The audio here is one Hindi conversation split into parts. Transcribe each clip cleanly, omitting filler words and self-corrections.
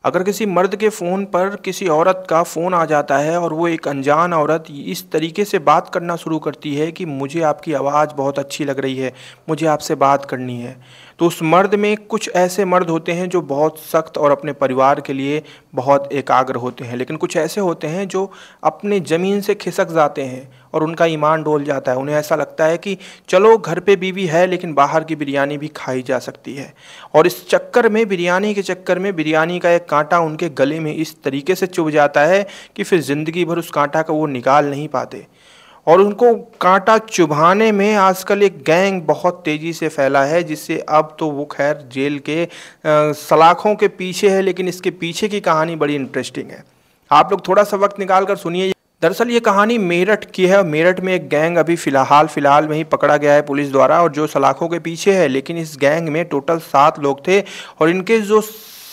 अगर किसी मर्द के फ़ोन पर किसी औरत का फ़ोन आ जाता है और वो एक अनजान औरत इस तरीके से बात करना शुरू करती है कि मुझे आपकी आवाज़ बहुत अच्छी लग रही है, मुझे आपसे बात करनी है। तो उस मर्द में कुछ ऐसे मर्द होते हैं जो बहुत सख्त और अपने परिवार के लिए बहुत एकाग्र होते हैं, लेकिन कुछ ऐसे होते हैं जो अपने ज़मीन से खिसक जाते हैं और उनका ईमान डोल जाता है। उन्हें ऐसा लगता है कि चलो घर पे बीवी है लेकिन बाहर की बिरयानी भी खाई जा सकती है। और इस चक्कर में बिरयानी के चक्कर में बिरयानी का एक कांटा उनके गले में इस तरीके से चुभ जाता है कि फिर ज़िंदगी भर उस कांटा को वो निकाल नहीं पाते। और उनको कांटा चुभाने में आजकल एक गैंग बहुत तेज़ी से फैला है, जिससे अब तो वो खैर जेल के सलाखों के पीछे है, लेकिन इसके पीछे की कहानी बड़ी इंटरेस्टिंग है। आप लोग थोड़ा सा वक्त निकाल कर सुनिए। दरअसल ये कहानी मेरठ की है और मेरठ में एक गैंग अभी फ़िलहाल में ही पकड़ा गया है पुलिस द्वारा, और जो सलाखों के पीछे है। लेकिन इस गैंग में टोटल 7 लोग थे और इनके जो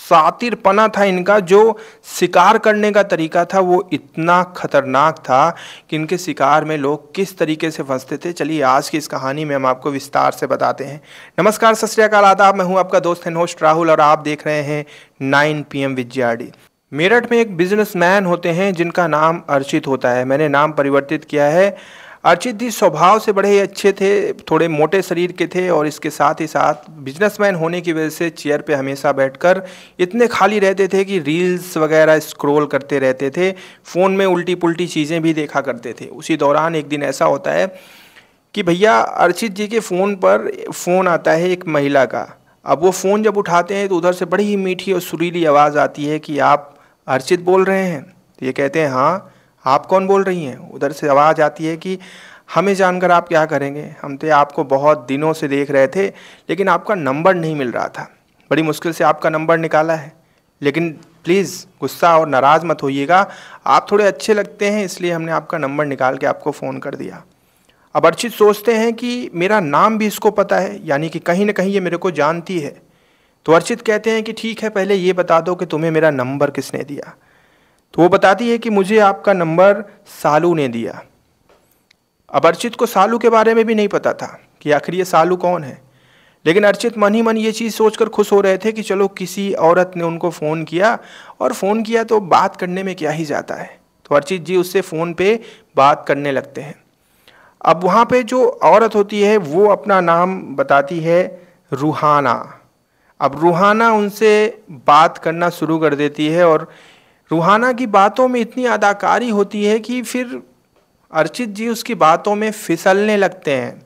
शातिरपना था, इनका जो शिकार करने का तरीका था, वो इतना खतरनाक था कि इनके शिकार में लोग किस तरीके से फंसते थे। चलिए आज की इस कहानी में हम आपको विस्तार से बताते हैं। नमस्कार, सत श्री अकाल, आदाब। मैं हूं आपका दोस्त एंड होस्ट राहुल और आप देख रहे हैं 9 PM विद JRD। मेरठ में एक बिजनेसमैन होते हैं जिनका नाम अर्चित होता है। मैंने नाम परिवर्तित किया है। अर्चित जी स्वभाव से बड़े ही अच्छे थे, थोड़े मोटे शरीर के थे और इसके साथ ही साथ बिजनेसमैन होने की वजह से चेयर पे हमेशा बैठकर इतने खाली रहते थे कि रील्स वगैरह स्क्रॉल करते रहते थे। फ़ोन में उल्टी पुल्टी चीज़ें भी देखा करते थे। उसी दौरान एक दिन ऐसा होता है कि भैया अर्चित जी के फ़ोन पर फ़ोन आता है एक महिला का। अब वो फ़ोन जब उठाते हैं तो उधर से बड़ी ही मीठी और सुरीली आवाज़ आती है कि आप अर्चित बोल रहे हैं? तो ये कहते हैं हाँ। आप कौन बोल रही हैं? उधर से आवाज़ आती है कि हमें जानकर आप क्या करेंगे, हम तो आपको बहुत दिनों से देख रहे थे लेकिन आपका नंबर नहीं मिल रहा था, बड़ी मुश्किल से आपका नंबर निकाला है, लेकिन प्लीज़ गुस्सा और नाराज़ मत होइएगा, आप थोड़े अच्छे लगते हैं इसलिए हमने आपका नंबर निकाल के आपको फ़ोन कर दिया। अब अर्चित सोचते हैं कि मेरा नाम भी इसको पता है, यानी कि कहीं ना कहीं ये मेरे को जानती है। तो अर्चित कहते हैं कि ठीक है, पहले ये बता दो कि तुम्हें मेरा नंबर किसने दिया। तो वो बताती है कि मुझे आपका नंबर सालू ने दिया। अब अर्चित को सालू के बारे में भी नहीं पता था कि आखिर ये सालू कौन है, लेकिन अर्चित मन ही मन ये चीज़ सोचकर खुश हो रहे थे कि चलो किसी औरत ने उनको फ़ोन किया, और फ़ोन किया तो बात करने में क्या ही जाता है। तो अर्चित जी उससे फ़ोन पे बात करने लगते हैं। अब वहाँ पे जो औरत होती है वो अपना नाम बताती है रूहाना। अब रूहाना उनसे बात करना शुरू कर देती है और रूहाना की बातों में इतनी अदाकारी होती है कि फिर अर्चित जी उसकी बातों में फिसलने लगते हैं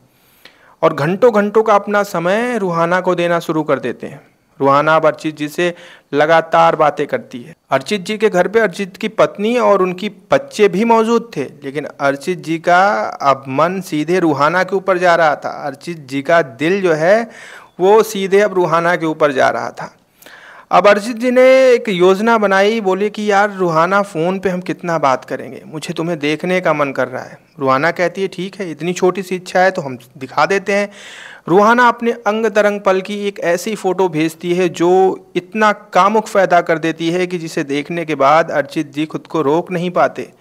और घंटों घंटों का अपना समय रूहाना को देना शुरू कर देते हैं। रूहाना अब अर्चित जी से लगातार बातें करती है। अर्चित जी के घर पे अर्चित की पत्नी और उनकी बच्चे भी मौजूद थे, लेकिन अर्चित जी का अब मन सीधे रूहाना के ऊपर जा रहा था। अर्चित जी का दिल जो है वो सीधे अब रूहाना के ऊपर जा रहा था। अब अर्चित जी ने एक योजना बनाई, बोले कि यार रूहाना फ़ोन पे हम कितना बात करेंगे, मुझे तुम्हें देखने का मन कर रहा है। रूहाना कहती है ठीक है, इतनी छोटी सी इच्छा है तो हम दिखा देते हैं। रूहाना अपने अंग तरंग पल की एक ऐसी फ़ोटो भेजती है जो इतना कामुक पैदा कर देती है कि जिसे देखने के बाद अर्चित जी खुद को रोक नहीं पाते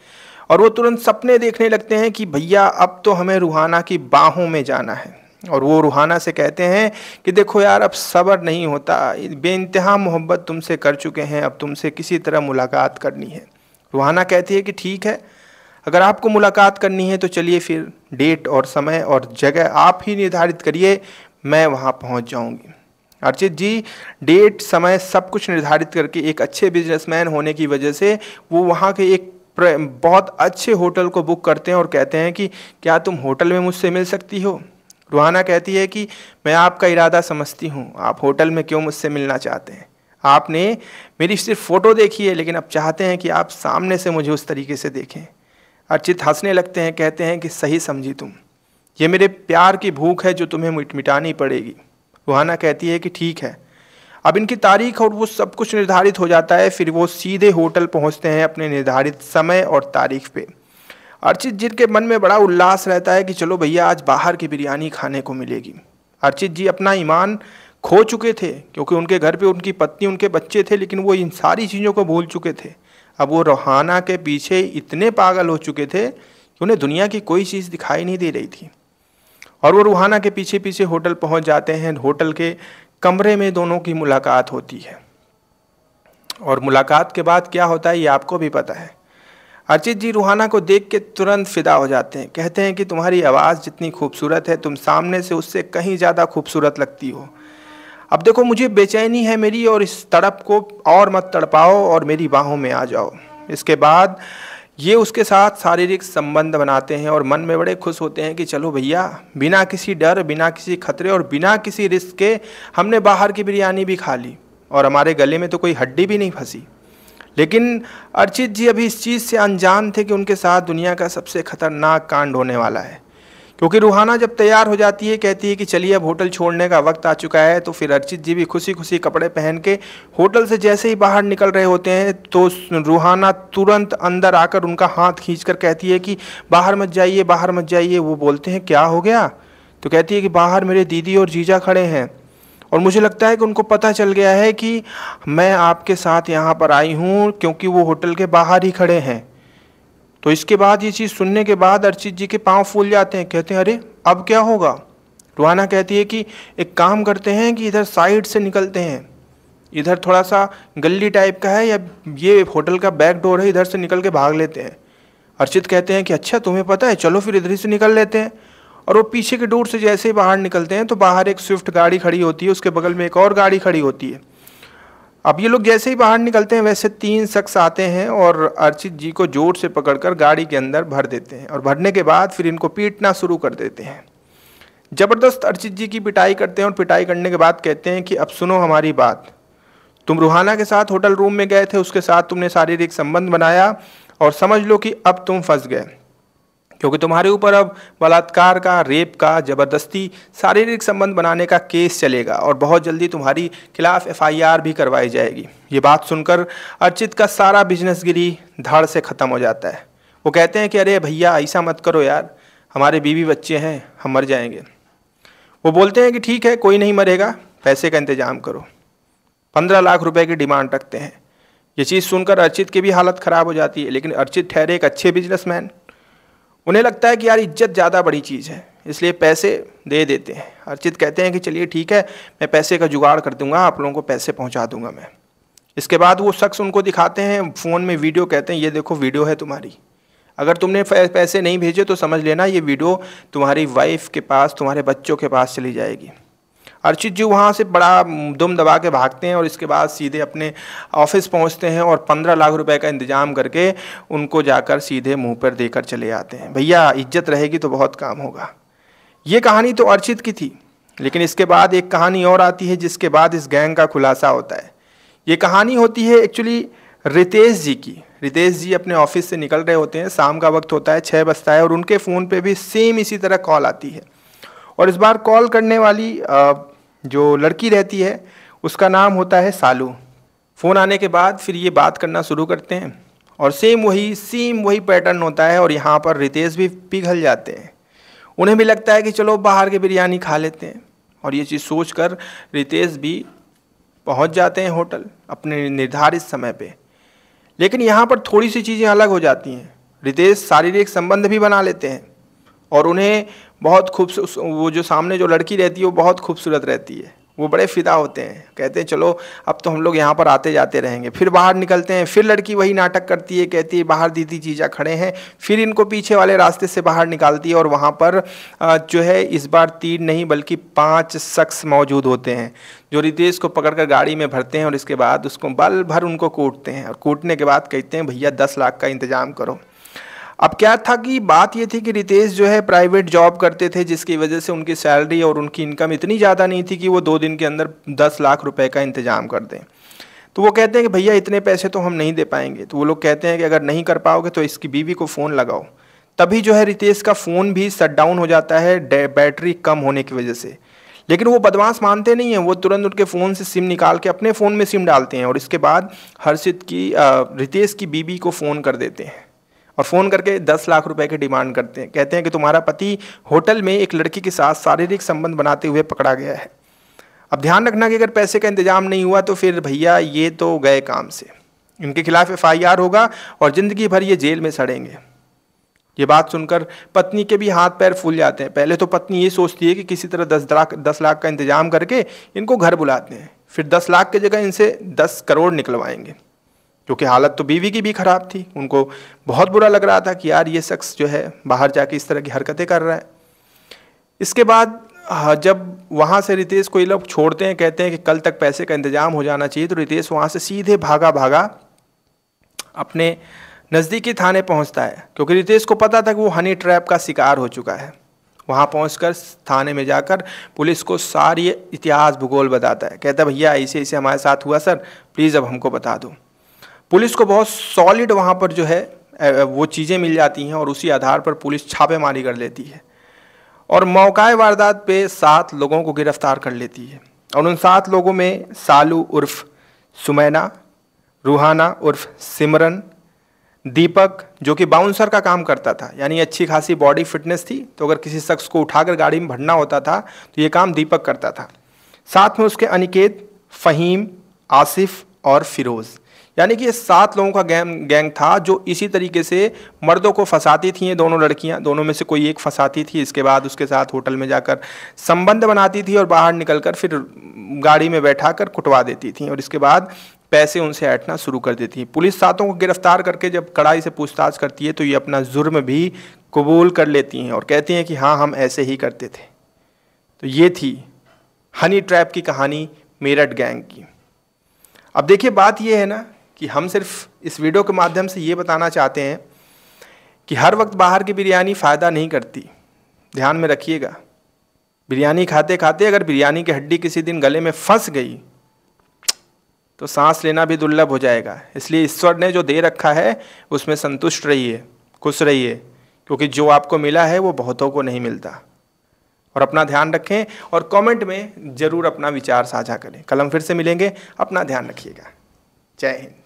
और वो तुरंत सपने देखने लगते हैं कि भैया अब तो हमें रूहाना की बाहों में जाना है। और वो रूहाना से कहते हैं कि देखो यार, अब सब्र नहीं होता, बेइंतहा मोहब्बत तुमसे कर चुके हैं, अब तुमसे किसी तरह मुलाकात करनी है। रूहाना कहती है कि ठीक है, अगर आपको मुलाकात करनी है तो चलिए फिर डेट और समय और जगह आप ही निर्धारित करिए, मैं वहाँ पहुँच जाऊँगी। अर्चित जी डेट समय सब कुछ निर्धारित करके एक अच्छे बिजनेसमैन होने की वजह से वो वहाँ के एक बहुत अच्छे होटल को बुक करते हैं और कहते हैं कि क्या तुम होटल में मुझसे मिल सकती हो। रूहाना कहती है कि मैं आपका इरादा समझती हूँ, आप होटल में क्यों मुझसे मिलना चाहते हैं, आपने मेरी सिर्फ फ़ोटो देखी है लेकिन अब चाहते हैं कि आप सामने से मुझे उस तरीके से देखें। अर्चित हंसने लगते हैं, कहते हैं कि सही समझी तुम, ये मेरे प्यार की भूख है जो तुम्हें मिटानी पड़ेगी। रूहाना कहती है कि ठीक है। अब इनकी तारीख और वो सब कुछ निर्धारित हो जाता है। फिर वो सीधे होटल पहुँचते हैं अपने निर्धारित समय और तारीख पे। अर्चित जी के मन में बड़ा उल्लास रहता है कि चलो भैया आज बाहर की बिरयानी खाने को मिलेगी। अर्चित जी अपना ईमान खो चुके थे क्योंकि उनके घर पे उनकी पत्नी उनके बच्चे थे, लेकिन वो इन सारी चीज़ों को भूल चुके थे। अब वो रूहाना के पीछे इतने पागल हो चुके थे कि उन्हें दुनिया की कोई चीज़ दिखाई नहीं दे रही थी और वो रूहाना के पीछे पीछे होटल पहुंच जाते हैं। होटल के कमरे में दोनों की मुलाकात होती है। और मुलाकात के बाद क्या होता है ये आपको भी पता है। अर्चित जी रूहाना को देख के तुरंत फिदा हो जाते हैं, कहते हैं कि तुम्हारी आवाज़ जितनी खूबसूरत है तुम सामने से उससे कहीं ज़्यादा खूबसूरत लगती हो। अब देखो मुझे बेचैनी है मेरी, और इस तड़प को और मत तड़पाओ और मेरी बाहों में आ जाओ। इसके बाद ये उसके साथ शारीरिक संबंध बनाते हैं और मन में बड़े खुश होते हैं कि चलो भैया, बिना किसी डर, बिना किसी खतरे और बिना किसी रिस्क के हमने बाहर की बिरयानी भी खा ली और हमारे गले में तो कोई हड्डी भी नहीं फंसी। लेकिन अर्चित जी अभी इस चीज़ से अनजान थे कि उनके साथ दुनिया का सबसे खतरनाक कांड होने वाला है। क्योंकि रूहाना जब तैयार हो जाती है, कहती है कि चलिए अब होटल छोड़ने का वक्त आ चुका है, तो फिर अर्चित जी भी खुशी खुशी कपड़े पहन के होटल से जैसे ही बाहर निकल रहे होते हैं तो रूहाना तुरंत अंदर आकर उनका हाथ खींचकर कहती है कि बाहर मत जाइए, बाहर मत जाइए। वो बोलते हैं क्या हो गया? तो कहती है कि बाहर मेरे दीदी और जीजा खड़े हैं और मुझे लगता है कि उनको पता चल गया है कि मैं आपके साथ यहाँ पर आई हूँ, क्योंकि वो होटल के बाहर ही खड़े हैं। तो इसके बाद ये चीज़ सुनने के बाद अर्चित जी के पाँव फूल जाते हैं, कहते हैं अरे अब क्या होगा? रूहाना कहती है कि एक काम करते हैं कि इधर साइड से निकलते हैं, इधर थोड़ा सा गली टाइप का है या ये होटल का बैक डोर है, इधर से निकल के भाग लेते हैं। अर्चित कहते हैं कि अच्छा तुम्हें पता है, चलो फिर इधर ही से निकल लेते हैं। और वो पीछे के डोर से जैसे ही बाहर निकलते हैं तो बाहर एक स्विफ्ट गाड़ी खड़ी होती है, उसके बगल में एक और गाड़ी खड़ी होती है। अब ये लोग जैसे ही बाहर निकलते हैं वैसे 3 शख्स आते हैं और अर्चित जी को जोर से पकड़कर गाड़ी के अंदर भर देते हैं और भरने के बाद फिर इनको पीटना शुरू कर देते हैं। ज़बरदस्त अर्चित जी की पिटाई करते हैं और पिटाई करने के बाद कहते हैं कि अब सुनो हमारी बात, तुम रूहाना के साथ होटल रूम में गए थे, उसके साथ तुमने शारीरिक संबंध बनाया और समझ लो कि अब तुम फंस गए, क्योंकि तुम्हारे ऊपर अब बलात्कार का, रेप का, ज़बरदस्ती शारीरिक संबंध बनाने का केस चलेगा और बहुत जल्दी तुम्हारी खिलाफ FIR भी करवाई जाएगी। ये बात सुनकर अर्चित का सारा बिजनेस गिरी धड़ से ख़त्म हो जाता है। वो कहते हैं कि अरे भैया ऐसा मत करो यार, हमारे बीवी बच्चे हैं, हम मर जाएंगे। वो बोलते हैं कि ठीक है कोई नहीं मरेगा, पैसे का इंतज़ाम करो। 15 लाख रुपए की डिमांड रखते हैं। ये चीज़ सुनकर अर्चित की भी हालत ख़राब हो जाती है, लेकिन अर्चित ठहरे एक अच्छे बिजनेसमैन। उन्हें लगता है कि यार इज्जत ज़्यादा बड़ी चीज़ है, इसलिए पैसे दे देते हैं। अर्चित कहते हैं कि चलिए ठीक है, मैं पैसे का जुगाड़ कर दूंगा, आप लोगों को पैसे पहुंचा दूंगा मैं। इसके बाद वो शख्स उनको दिखाते हैं फ़ोन में वीडियो, कहते हैं ये देखो वीडियो है तुम्हारी, अगर तुमने पैसे नहीं भेजे तो समझ लेना ये वीडियो तुम्हारी वाइफ के पास, तुम्हारे बच्चों के पास चली जाएगी। अर्चित जी वहाँ से बड़ा दुम दबा के भागते हैं और इसके बाद सीधे अपने ऑफिस पहुँचते हैं और 15 लाख रुपए का इंतजाम करके उनको जाकर सीधे मुंह पर देकर चले आते हैं। भैया इज्जत रहेगी तो बहुत काम होगा। ये कहानी तो अर्चित की थी, लेकिन इसके बाद एक कहानी और आती है जिसके बाद इस गैंग का खुलासा होता है। ये कहानी होती है एक्चुअली रितेश जी की। रितेश जी अपने ऑफिस से निकल रहे होते हैं, शाम का वक्त होता है, 6 बजता है और उनके फ़ोन पे भी सेम इसी तरह कॉल आती है। और इस बार कॉल करने वाली जो लड़की रहती है उसका नाम होता है सालू। फ़ोन आने के बाद फिर ये बात करना शुरू करते हैं और सेम वही पैटर्न होता है और यहाँ पर रितेश भी पिघल जाते हैं। उन्हें भी लगता है कि चलो बाहर के बिरयानी खा लेते हैं और ये चीज़ सोचकर रितेश भी पहुँच जाते हैं होटल अपने निर्धारित समय पे। लेकिन यहाँ पर थोड़ी सी चीज़ें अलग हो जाती हैं। रितेश शारीरिक संबंध भी बना लेते हैं और उन्हें बहुत खूबसूरत, वो जो सामने जो लड़की रहती है वो बहुत खूबसूरत रहती है, वो बड़े फ़िदा होते हैं, कहते हैं चलो अब तो हम लोग यहाँ पर आते जाते रहेंगे। फिर बाहर निकलते हैं, फिर लड़की वही नाटक करती है, कहती है बाहर दीदी जीजा खड़े हैं, फिर इनको पीछे वाले रास्ते से बाहर निकालती है और वहाँ पर जो है इस बार 3 नहीं बल्कि 5 शख्स मौजूद होते हैं जो रितेश को पकड़कर गाड़ी में भरते हैं और इसके बाद उसको बल भर उनको कूटते हैं और कूटने के बाद कहते हैं भैया 10 लाख का इंतज़ाम करो। अब क्या था कि बात ये थी कि रितेश जो है प्राइवेट जॉब करते थे, जिसकी वजह से उनकी सैलरी और उनकी इनकम इतनी ज़्यादा नहीं थी कि वो 2 दिन के अंदर 10 लाख रुपए का इंतज़ाम कर दें। तो वो कहते हैं कि भैया इतने पैसे तो हम नहीं दे पाएंगे। तो वो लोग कहते हैं कि अगर नहीं कर पाओगे तो इसकी बीवी को फ़ोन लगाओ। तभी जो है रितेश का फ़ोन भी शट डाउन हो जाता है बैटरी कम होने की वजह से। लेकिन वो बदमाश मानते नहीं हैं, वो तुरंत उनके फ़ोन से सिम निकाल के अपने फ़ोन में सिम डालते हैं और इसके बाद रितेश की बीवी को फ़ोन कर देते हैं और फ़ोन करके 10 लाख रुपए की डिमांड करते हैं। कहते हैं कि तुम्हारा पति होटल में एक लड़की के साथ शारीरिक संबंध बनाते हुए पकड़ा गया है। अब ध्यान रखना कि अगर पैसे का इंतजाम नहीं हुआ तो फिर भैया ये तो गए काम से, इनके खिलाफ FIR होगा और ज़िंदगी भर ये जेल में सड़ेंगे। ये बात सुनकर पत्नी के भी हाथ पैर फूल जाते हैं। पहले तो पत्नी ये सोचती है कि किसी तरह 10 लाख का इंतजाम करके इनको घर बुलाते हैं, फिर 10 लाख की जगह इनसे 10 करोड़ निकलवाएंगे, क्योंकि हालत तो बीवी की भी खराब थी। उनको बहुत बुरा लग रहा था कि यार ये शख्स जो है बाहर जाके इस तरह की हरकतें कर रहा है। इसके बाद जब वहाँ से रितेश को ये लोग छोड़ते हैं, कहते हैं कि कल तक पैसे का इंतजाम हो जाना चाहिए, तो रितेश वहाँ से सीधे भागा अपने नज़दीकी थाने पहुँचता है, क्योंकि रितेश को पता था कि वो हनी ट्रैप का शिकार हो चुका है। वहाँ पहुंचकर थाने में जाकर पुलिस को सारी इतिहास भूगोल बताता है। कहता है भैया ऐसे ऐसे हमारे साथ हुआ सर, प्लीज़ अब हमको बता दो। पुलिस को बहुत सॉलिड वहाँ पर जो है वो चीज़ें मिल जाती हैं और उसी आधार पर पुलिस छापेमारी कर लेती है और मौकाए वारदात पे 7 लोगों को गिरफ्तार कर लेती है। और उन 7 लोगों में सालू उर्फ सुमैना, रूहाना उर्फ सिमरन, दीपक जो कि बाउंसर का काम करता था, यानी अच्छी खासी बॉडी फिटनेस थी, तो अगर किसी शख्स को उठाकर गाड़ी में भरना होता था तो ये काम दीपक करता था। साथ में उसके अनिकेत, फ़हीम, आसिफ और फिरोज़, यानी कि ये 7 लोगों का गैंग था जो इसी तरीके से मर्दों को फंसाती थी। ये दोनों लड़कियां, दोनों में से कोई एक फंसाती थी, इसके बाद उसके साथ होटल में जाकर संबंध बनाती थी और बाहर निकलकर फिर गाड़ी में बैठाकर कुटवा देती थी और इसके बाद पैसे उनसे ऐंठना शुरू कर देती थी। पुलिस 7 को गिरफ्तार करके जब कड़ाई से पूछताछ करती है तो ये अपना जुर्म भी कबूल कर लेती हैं और कहती हैं कि हाँ हम ऐसे ही करते थे। तो ये थी हनी ट्रैप की कहानी मेरठ गैंग की। अब देखिए बात ये है ना कि हम सिर्फ इस वीडियो के माध्यम से ये बताना चाहते हैं कि हर वक्त बाहर की बिरयानी फ़ायदा नहीं करती। ध्यान में रखिएगा, बिरयानी खाते खाते अगर बिरयानी की हड्डी किसी दिन गले में फंस गई तो सांस लेना भी दुर्लभ हो जाएगा। इसलिए ईश्वर ने जो दे रखा है उसमें संतुष्ट रहिए, खुश रहिए, क्योंकि जो आपको मिला है वो बहुतों को नहीं मिलता। और अपना ध्यान रखें और कमेंट में ज़रूर अपना विचार साझा करें। कल हम फिर से मिलेंगे, अपना ध्यान रखिएगा। जय हिंद।